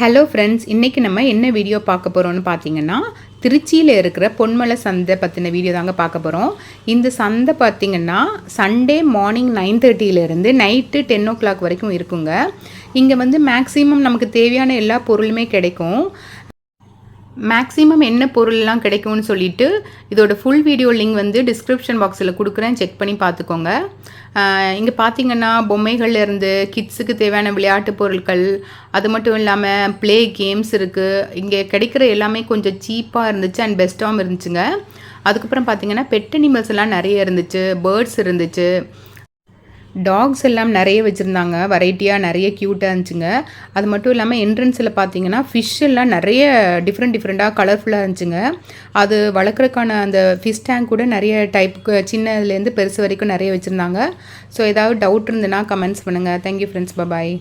Hello friends, இன்றைக்கி நம்ம என்ன வீடியோ பார்க்க போகிறோம்னு பார்த்தீங்கன்னா, திருச்சியில் இருக்கிற பொன்மலை சந்தை பற்றின வீடியோ தாங்க பார்க்க போகிறோம். இந்த சந்தை பார்த்திங்கன்னா சண்டே மார்னிங் 9:30 நைட்டு 10 வரைக்கும் இருக்குங்க. இங்கே வந்து மேக்ஸிமம் நமக்கு தேவையான எல்லா பொருளுமே கிடைக்கும். மேக்ஸிமம் என்ன பொருள்லாம் கிடைக்கும்னு சொல்லிட்டு இதோட ஃபுல் வீடியோ லிங்க் வந்து டிஸ்கிரிப்ஷன் பாக்ஸில் கொடுக்குறேன், செக் பண்ணி பார்த்துக்கோங்க. இங்கே பார்த்தீங்கன்னா பொம்மைகள்லேருந்து கிட்ஸுக்கு தேவையான விளையாட்டு பொருட்கள், அது மட்டும் இல்லாமல் ப்ளே கேம்ஸ் இருக்குது. இங்கே கிடைக்கிற எல்லாமே கொஞ்சம் சீப்பாக இருந்துச்சு அண்ட் பெஸ்ட்டாகவும் இருந்துச்சுங்க. அதுக்கப்புறம் பார்த்தீங்கன்னா பெட் அனிமல்ஸ் எல்லாம் நிறைய இருந்துச்சு, பேர்ட்ஸ் இருந்துச்சு, டாக்ஸ் எல்லாம் நிறைய வச்சுருந்தாங்க. வெரைட்டியாக நிறைய க்யூட்டாக இருந்துச்சுங்க. அது மட்டும் இல்லாமல் என்ட்ரன்ஸில் பார்த்தீங்கன்னா ஃபிஷ் எல்லாம் நிறைய டிஃப்ரெண்ட்டாக கலர்ஃபுல்லாக இருந்துச்சுங்க. அது வளர்க்குறதுக்கான அந்த ஃபிஷ் டேங்க் கூட நிறைய டைப்புக்கு சின்னதுலேருந்து பெருசு வரைக்கும் நிறைய வச்சுருந்தாங்க. ஸோ ஏதாவது டவுட் இருந்ததுன்னா கமெண்ட்ஸ் பண்ணுங்கள். தேங்க்யூ ஃப்ரெண்ட்ஸ், பாய்.